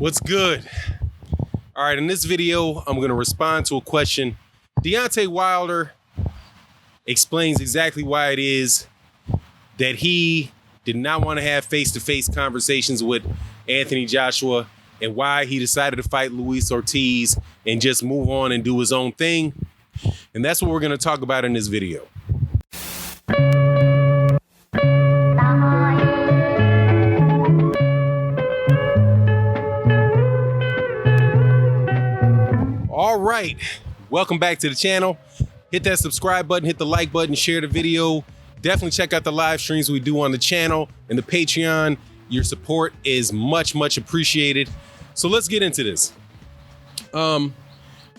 What's good? All right, in this video, I'm going to respond to a question. Deontay Wilder explains exactly why it is that he did not want to have face-to-face conversations with Anthony Joshua and why he decided to fight Luis Ortiz and just move on and do his own thing. And that's what we're going to talk about in this video. All right, welcome back to the channel. Hit that subscribe button, hit the like button, share the video. Definitely check out the live streams we do on the channel and the Patreon. Your support is much appreciated. So let's get into this. I'm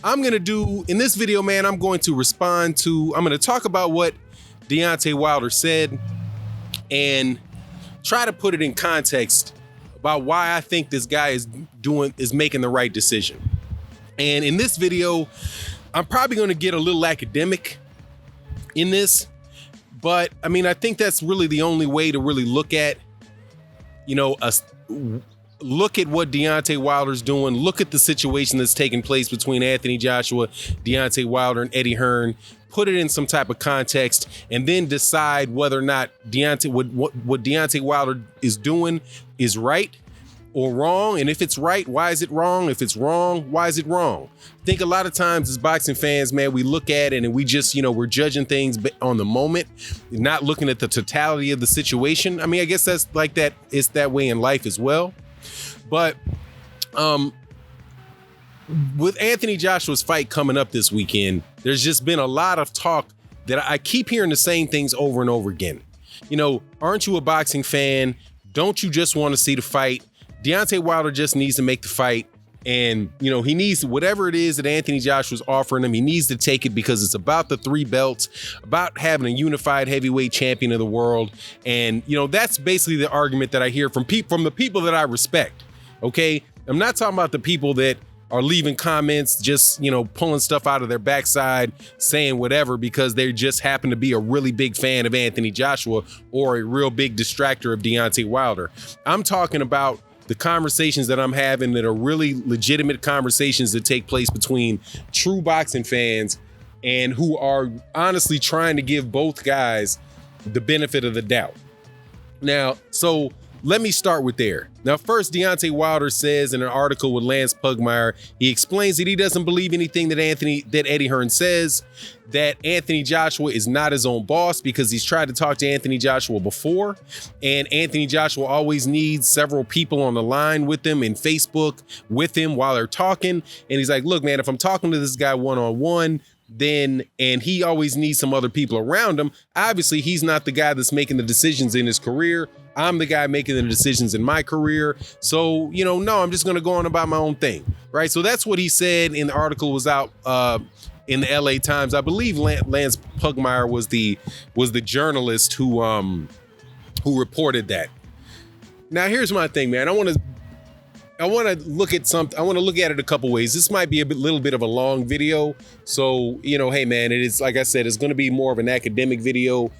gonna do, in this video, man, I'm going to talk about what Deontay Wilder said and try to put it in context about why I think this guy is making the right decision. And in this video, I'm probably going to get a little academic in this, but I mean, I think that's really the only way to really look at, look at what Deontay Wilder's doing, look at the situation that's taking place between Anthony Joshua, Deontay Wilder, and Eddie Hearn, put it in some type of context, and then decide whether or not what Deontay Wilder is doing is right or wrong. And if it's right, why is it wrong? If it's wrong, why is it wrong? I think a lot of times as boxing fans, man, we look at it and we just, we're judging things on the moment, not looking at the totality of the situation. I mean, I guess that's like that. It's that way in life as well. But with Anthony Joshua's fight coming up this weekend, there's just been a lot of talk that I keep hearing the same things over and over again. Aren't you a boxing fan? Don't you just want to see the fight? Deontay Wilder just needs to make the fight. And, he needs whatever it is that Anthony Joshua's offering him. He needs to take it because it's about the 3 belts, about having a unified heavyweight champion of the world. And, that's basically the argument that I hear from the people that I respect. OK, I'm not talking about the people that are leaving comments, just, pulling stuff out of their backside, saying whatever because they just happen to be a really big fan of Anthony Joshua or a real big distractor of Deontay Wilder. I'm talking about the conversations that I'm having that are really legitimate conversations that take place between true boxing fans and who are honestly trying to give both guys the benefit of the doubt. Now, so let me start with there. Now, first, Deontay Wilder says in an article with Lance Pugmire, he explains that he doesn't believe anything that Eddie Hearn says, that Anthony Joshua is not his own boss because he's tried to talk to Anthony Joshua before, and Anthony Joshua always needs several people on the line with him in Facebook with him while they're talking. And he's like, look, man, if I'm talking to this guy one-on-one, and he always needs some other people around him. Obviously, he's not the guy that's making the decisions in his career. I'm the guy making the decisions in my career. So, no, I'm just going to go on about my own thing. Right. So that's what he said in the article was out in the LA Times. I believe Lance Pugmire was the journalist who reported that. Now, here's my thing, man. I want to look at something. I want to look at it a couple ways. This might be a little bit of a long video. So, hey, man, it is, like I said, it's going to be more of an academic video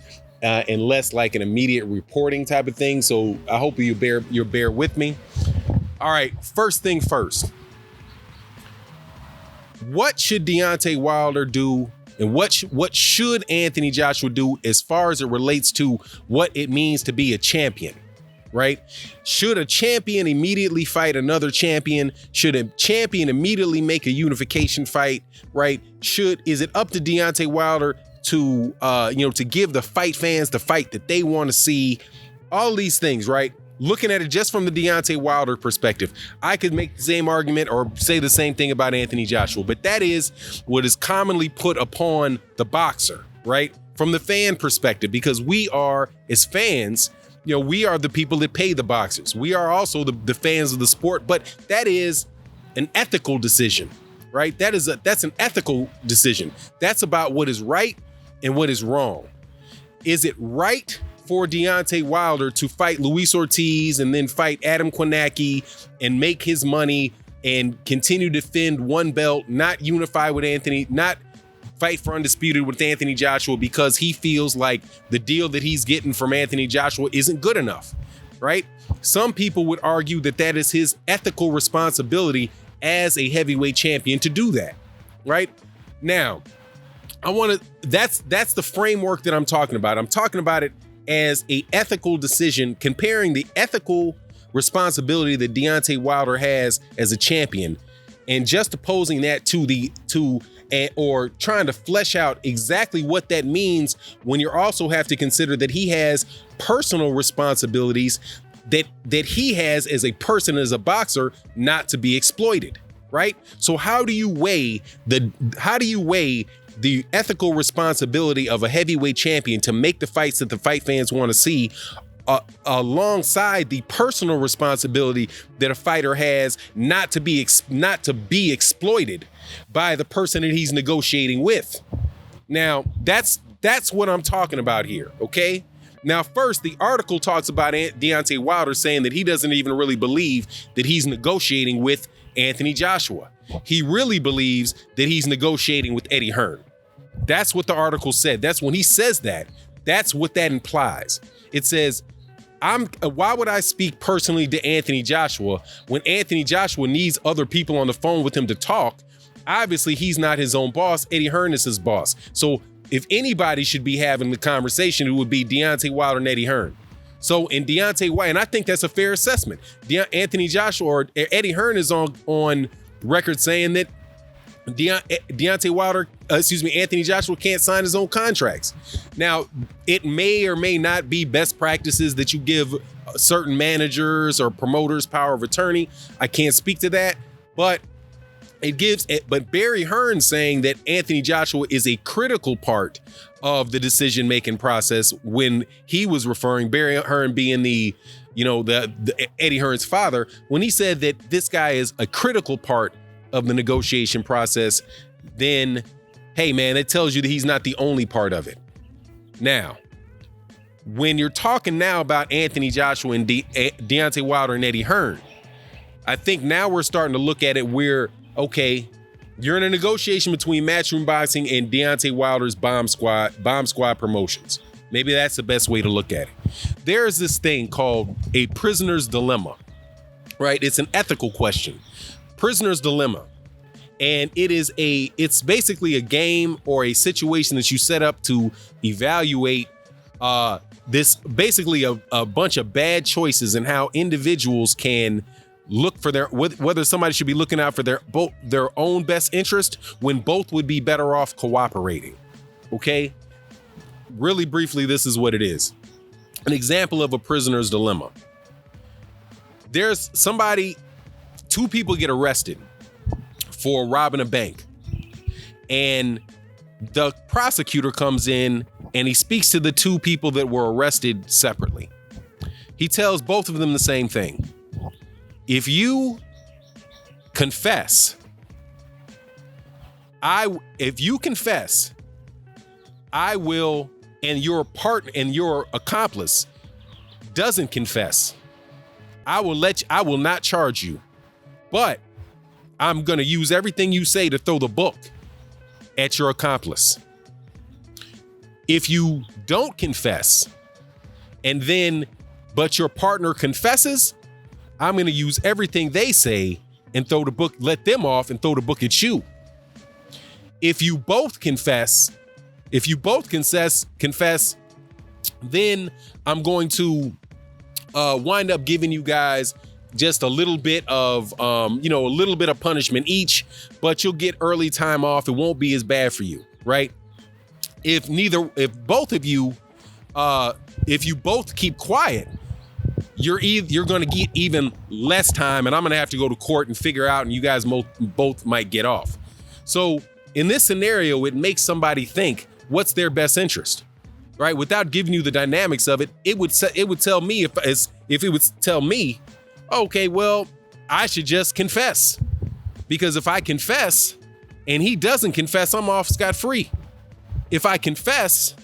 and less like an immediate reporting type of thing. So I hope you bear with me. All right. First thing first. What should Deontay Wilder do? And what should Anthony Joshua do as far as it relates to what it means to be a champion? Right? Should a champion immediately fight another champion? Should a champion immediately make a unification fight? Right? Is it up to Deontay Wilder to give the fight fans the fight that they want to see? All these things, right? Looking at it just from the Deontay Wilder perspective, I could make the same argument or say the same thing about Anthony Joshua, but that is what is commonly put upon the boxer, right? From the fan perspective, because we are, as fans, we are the people that pay the boxers. We are also the fans of the sport, but that is an ethical decision, right? That's an ethical decision. That's about what is right and what is wrong. Is it right for Deontay Wilder to fight Luis Ortiz and then fight Adam Kwanecki and make his money and continue to defend one belt, not unify with Anthony, not fight for undisputed with Anthony Joshua because he feels like the deal that he's getting from Anthony Joshua isn't good enough, right? Some people would argue that that is his ethical responsibility as a heavyweight champion to do that, right? Now, that's the framework that I'm talking about. I'm talking about it as a ethical decision, comparing the ethical responsibility that Deontay Wilder has as a champion and just opposing that or trying to flesh out exactly what that means when you also have to consider that he has personal responsibilities that he has as a person, as a boxer, not to be exploited, right? So how do you weigh the ethical responsibility of a heavyweight champion to make the fights that the fight fans want to see alongside the personal responsibility that a fighter has not to be exploited by the person that he's negotiating with? Now, that's what I'm talking about here, okay? Now, first, the article talks about Deontay Wilder saying that he doesn't even really believe that he's negotiating with Anthony Joshua. He really believes that he's negotiating with Eddie Hearn. That's what the article said. That's when he says that. That's what that implies. It says, why would I speak personally to Anthony Joshua when Anthony Joshua needs other people on the phone with him to talk? Obviously, he's not his own boss. Eddie Hearn is his boss. So if anybody should be having the conversation, it would be Deontay Wilder and Eddie Hearn. So in Deontay Wilder, and I think that's a fair assessment. Anthony Joshua or Eddie Hearn is on record saying that Anthony Joshua can't sign his own contracts. Now, it may or may not be best practices that you give certain managers or promoters power of attorney. I can't speak to that, but but Barry Hearn saying that Anthony Joshua is a critical part of the decision-making process when he was referring, Barry Hearn being the Eddie Hearn's father, when he said that this guy is a critical part of the negotiation process, then, hey man, it tells you that he's not the only part of it. Now, when you're talking now about Anthony Joshua and Deontay Wilder and Eddie Hearn, I think now we're starting to look at it where, okay, you're in a negotiation between Matchroom Boxing and Deontay Wilder's Bomb Squad Promotions. Maybe that's the best way to look at it. There's this thing called a prisoner's dilemma, right? It's an ethical question. Prisoner's dilemma. And it's basically a game or a situation that you set up to evaluate this basically a bunch of bad choices and how individuals can look for whether somebody should be looking out for their own best interest when both would be better off cooperating. Okay? Really briefly, this is what it is. An example of a prisoner's dilemma. There's two people get arrested for robbing a bank. And the prosecutor comes in and he speaks to the two people that were arrested separately. He tells both of them the same thing. If you confess, I will, and your partner and your accomplice doesn't confess, I will not charge you, but I'm going to use everything you say to throw the book at your accomplice. If you don't confess but your partner confesses, I'm going to use everything they say and let them off and throw the book at you. If you both confess, then I'm going to wind up giving you guys just a little bit of punishment each, but you'll get early time off. It won't be as bad for you, right? If you both keep quiet, you're going to get even less time, and I'm going to have to go to court and figure out, and you guys both might get off. So in this scenario, it makes somebody think, what's their best interest, right? Without giving you the dynamics of it, it would tell me if it would tell me, okay, well, I should just confess, because if I confess and he doesn't confess, I'm off scot-free. If I confess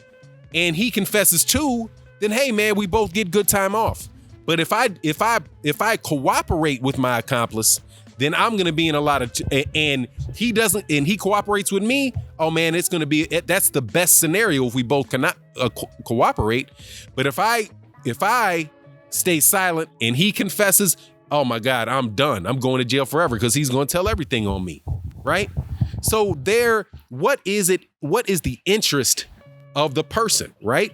and he confesses too, then hey man, we both get good time off. But if I cooperate with my accomplice, then I'm going to be in a lot of, and he doesn't, and he cooperates with me. Oh man, it's going to be, that's the best scenario if we both cannot cooperate. But if I stays silent and he confesses, oh my God, I'm done. I'm going to jail forever because he's going to tell everything on me, right? So what is the interest of the person, right?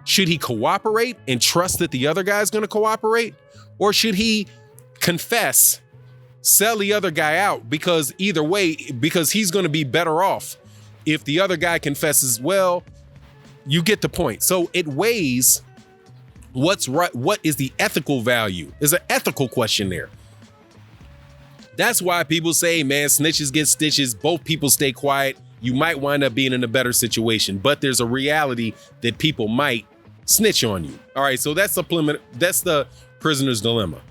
Should he cooperate and trust that the other guy's going to cooperate? Or should he confess, sell the other guy out, because either way, because he's going to be better off if the other guy confesses? Well, you get the point. So it weighs what's right. What is the ethical value? There's an ethical question there. That's why people say, man, snitches get stitches. Both people stay quiet. You might wind up being in a better situation, but there's a reality that people might snitch on you. All right, so that's the prisoner's dilemma.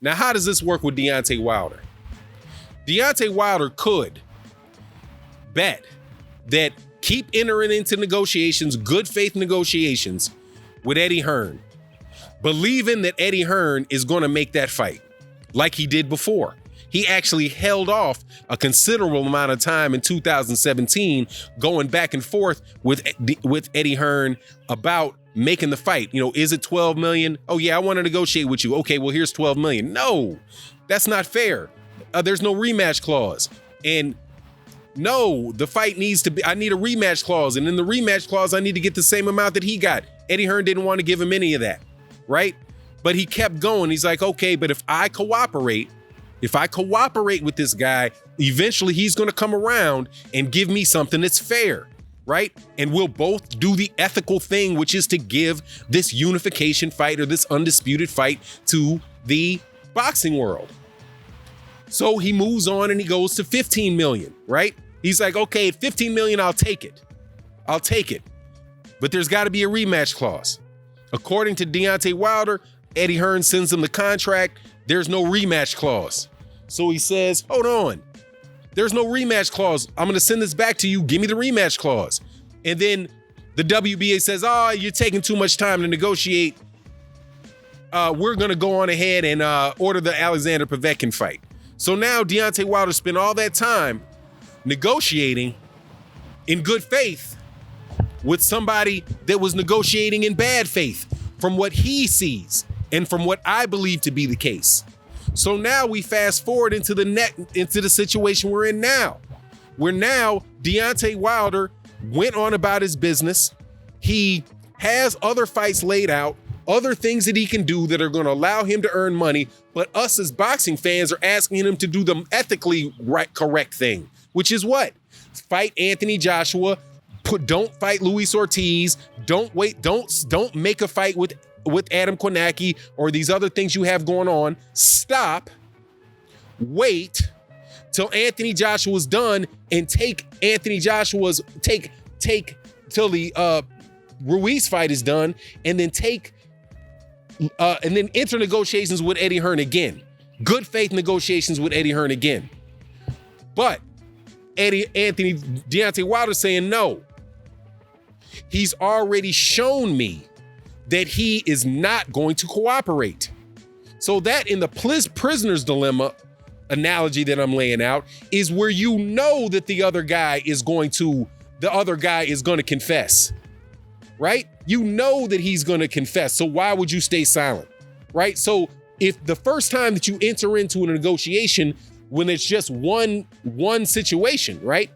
Now, how does this work with Deontay Wilder? Deontay Wilder could bet that keep entering into negotiations, good faith negotiations with Eddie Hearn, believing that Eddie Hearn is going to make that fight like he did before. He actually held off a considerable amount of time in 2017, going back and forth with Eddie Hearn about making the fight. You know, is it 12 million? Oh yeah, I want to negotiate with you. Okay, well, here's 12 million. No, that's not fair. There's no rematch clause. And no, the fight needs to be, I need a rematch clause. And in the rematch clause, I need to get the same amount that he got. Eddie Hearn didn't want to give him any of that, right? But he kept going. He's like, okay, but if I cooperate with this guy, eventually he's going to come around and give me something that's fair, right? And we'll both do the ethical thing, which is to give this unification fight or this undisputed fight to the boxing world. So he moves on and he goes to 15 million, right? He's like, okay, at 15 million, I'll take it. But there's got to be a rematch clause. According to Deontay Wilder, Eddie Hearn sends him the contract. There's no rematch clause. So he says, hold on. There's no rematch clause. I'm going to send this back to you. Give me the rematch clause. And then the WBA says, oh, you're taking too much time to negotiate. We're going to go on ahead and order the Alexander Povetkin fight. So now Deontay Wilder spent all that time negotiating in good faith with somebody that was negotiating in bad faith from what he sees and from what I believe to be the case. So now we fast forward into the situation we're in now, where now Deontay Wilder went on about his business. He has other fights laid out, other things that he can do that are going to allow him to earn money. But us as boxing fans are asking him to do the ethically correct thing, which is what? Fight Anthony Joshua. Don't fight Luis Ortiz. Don't make a fight with Adam Kornacki or these other things you have going on. Stop. Wait till Anthony Joshua's done and take Anthony Joshua's take till the Ruiz fight is done, and then enter negotiations with Eddie Hearn again. Good faith negotiations with Eddie Hearn again. But Deontay Wilder saying no. He's already shown me that he is not going to cooperate. So that in the prisoner's dilemma analogy that I'm laying out is where you know that the other guy is going to confess, right? You know that he's going to confess. So why would you stay silent, right? So if the first time that you enter into a negotiation, when it's just one situation, right?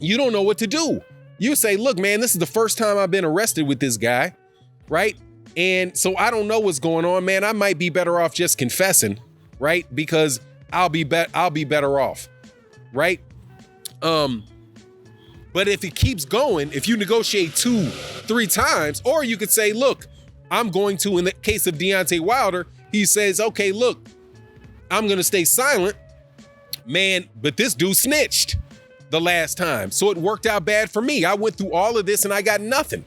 You don't know what to do. You say, look, man, this is the first time I've been arrested with this guy, right? And so I don't know what's going on, man. I might be better off just confessing, right? Because I'll be better off, right? But if it keeps going, if you negotiate 2-3 times, or you could say, look, I'm going to, in the case of Deontay Wilder, he says, okay, look, I'm going to stay silent, man, but this dude snitched the last time. So it worked out bad for me. I went through all of this and I got nothing.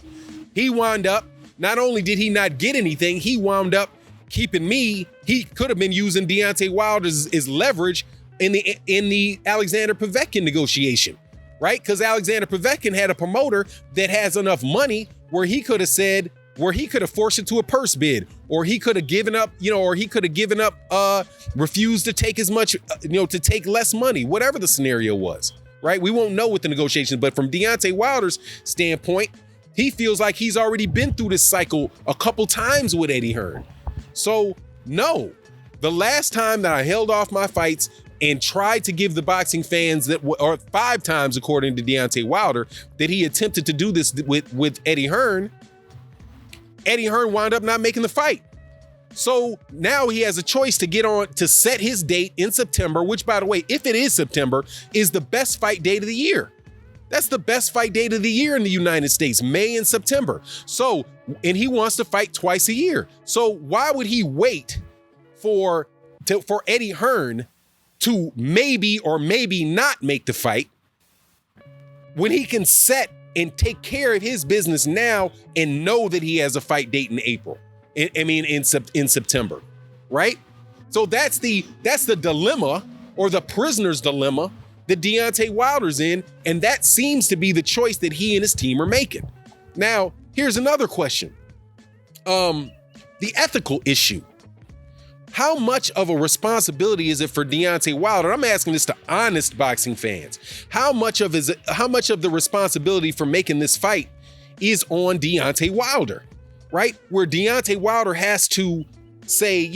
He wound up, not only did he not get anything, he wound up keeping me. He could have been using Deontay Wilder as leverage in the Alexander Povetkin negotiation, right? Because Alexander Povetkin had a promoter that has enough money where he could have forced it to a purse bid, or he could have given up, refused to take as much, to take less money, whatever the scenario was, right? We won't know with the negotiations, but from Deontay Wilder's standpoint, he feels like he's already been through this cycle a couple times with Eddie Hearn. So no, the last time that I held off my fights and tried to give the boxing fans or 5 times, according to Deontay Wilder, that he attempted to do this with Eddie Hearn wound up not making the fight. So now he has a choice to get on to set his date in September, which, by the way, if it is September, is the best fight date of the year. That's the best fight date of the year in the United States, May and September. So, and he wants to fight twice a year. So why would he wait for Eddie Hearn to maybe or maybe not make the fight when he can set and take care of his business now and know that he has a fight date in April? In September, right? So that's the dilemma, or the prisoner's dilemma, that Deontay Wilder's in, and that seems to be the choice that he and his team are making. Now, here's another question. The ethical issue. How much of a responsibility is it for Deontay Wilder? I'm asking this to honest boxing fans. How much of the responsibility for making this fight is on Deontay Wilder, right? Where Deontay Wilder has to say,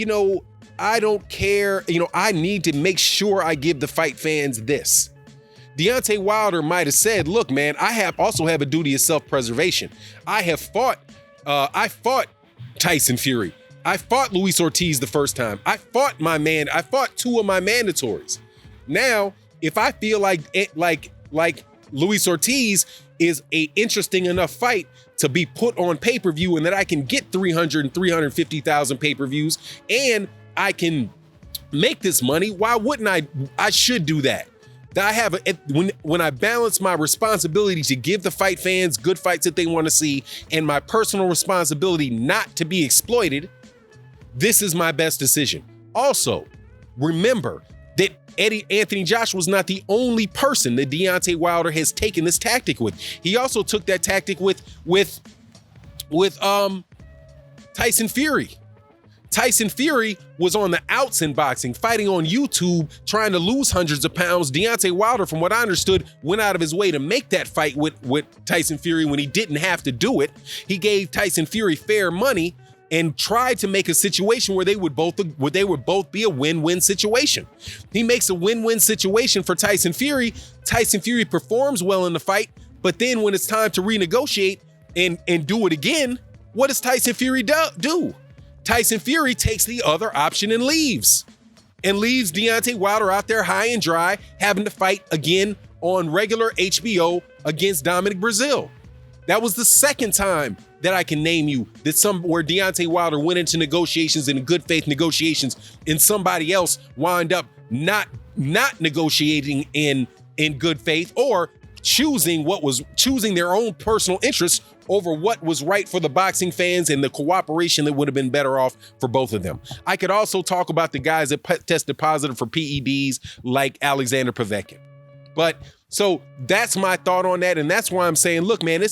I don't care, I need to make sure I give the fight fans this. Deontay Wilder might have said, look, man, I also have a duty of self-preservation. I fought Tyson Fury. I fought Luis Ortiz the first time. I fought 2 of my mandatories. Now, if I feel like Luis Ortiz is a interesting enough fight to be put on pay-per-view, and that I can get 300 and 350,000 pay-per-views, and I can make this money, why wouldn't I? I should do that. When I balance my responsibility to give the fight fans good fights that they want to see, and my personal responsibility not to be exploited, this is my best decision. Also, remember that Anthony Joshua was not the only person that Deontay Wilder has taken this tactic with. He also took that tactic with Tyson Fury. Tyson Fury was on the outs in boxing, fighting on YouTube, trying to lose hundreds of pounds. Deontay Wilder, from what I understood, went out of his way to make that fight with Tyson Fury when he didn't have to do it. He gave Tyson Fury fair money and tried to make a situation where they would both be a win-win situation. He makes a win-win situation for Tyson Fury. Tyson Fury performs well in the fight, but then when it's time to renegotiate and do it again, what does Tyson Fury do? Tyson Fury takes the other option and leaves Deontay Wilder out there high and dry, having to fight again on regular HBO against Dominic Breazeale. That was the second time that I can name you where Deontay Wilder went into negotiations, in good faith negotiations, and somebody else wound up not negotiating in good faith, or choosing their own personal interests over what was right for the boxing fans and the cooperation that would have been better off for both of them. I could also talk about the guys that tested positive for PEDs, like Alexander Povetkin. But so that's my thought on that. And that's why I'm saying, look, man,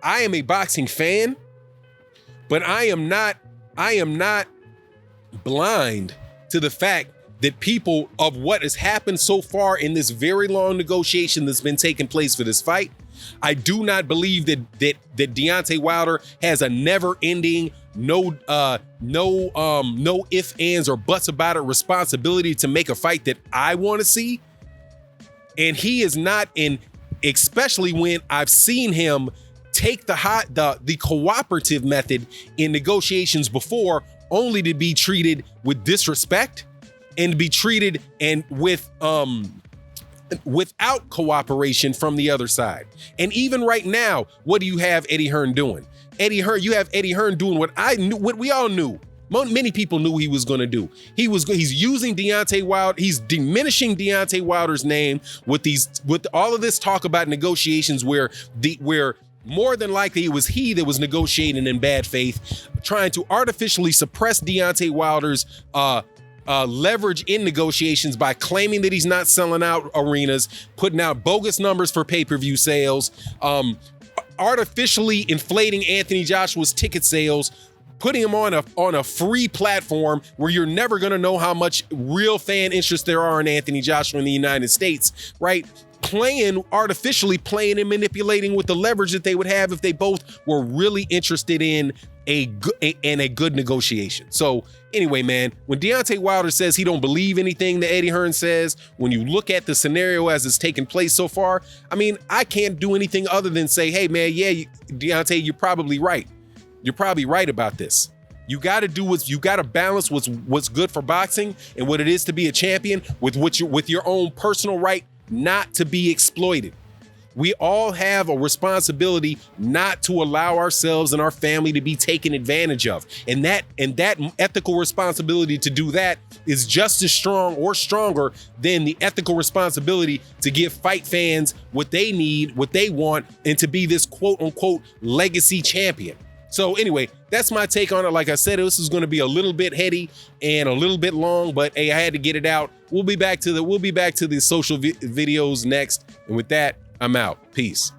I am a boxing fan, but I am not blind to the fact that people of what has happened so far in this very long negotiation that's been taking place for this fight. I do not believe that Deontay Wilder has a never-ending, no ifs, ands, or buts about it responsibility to make a fight that I want to see. And he is not especially when I've seen him take the cooperative method in negotiations before, only to be treated with disrespect and be treated and without cooperation from the other side. And even right now, what do you have Eddie Hearn doing? You have Eddie Hearn doing what we all knew. Many people knew he was going to do. He's using Deontay Wilder. He's diminishing Deontay Wilder's name with all of this talk about negotiations where more than likely it was he that was negotiating in bad faith, trying to artificially suppress Deontay Wilder's leverage in negotiations by claiming that he's not selling out arenas, putting out bogus numbers for pay-per-view sales, artificially inflating Anthony Joshua's ticket sales, putting him on a free platform where you're never going to know how much real fan interest there are in Anthony Joshua in the United States, right? Artificially playing and manipulating with the leverage that they would have if they both were really interested in a good negotiation. So anyway, man, when Deontay Wilder says he don't believe anything that Eddie Hearn says, when you look at the scenario as it's taken place so far, I mean, I can't do anything other than say, hey, man, yeah, Deontay, you're probably right. You're probably right about this. You got to balance what's good for boxing and what it is to be a champion with your own personal right not to be exploited. We all have a responsibility not to allow ourselves and our family to be taken advantage of. And that ethical responsibility to do that is just as strong or stronger than the ethical responsibility to give fight fans what they need, what they want, and to be this quote unquote legacy champion. So anyway, that's my take on it. Like I said, this is going to be a little bit heady and a little bit long, but hey, I had to get it out. We'll be back to the social videos next. And with that, I'm out. Peace.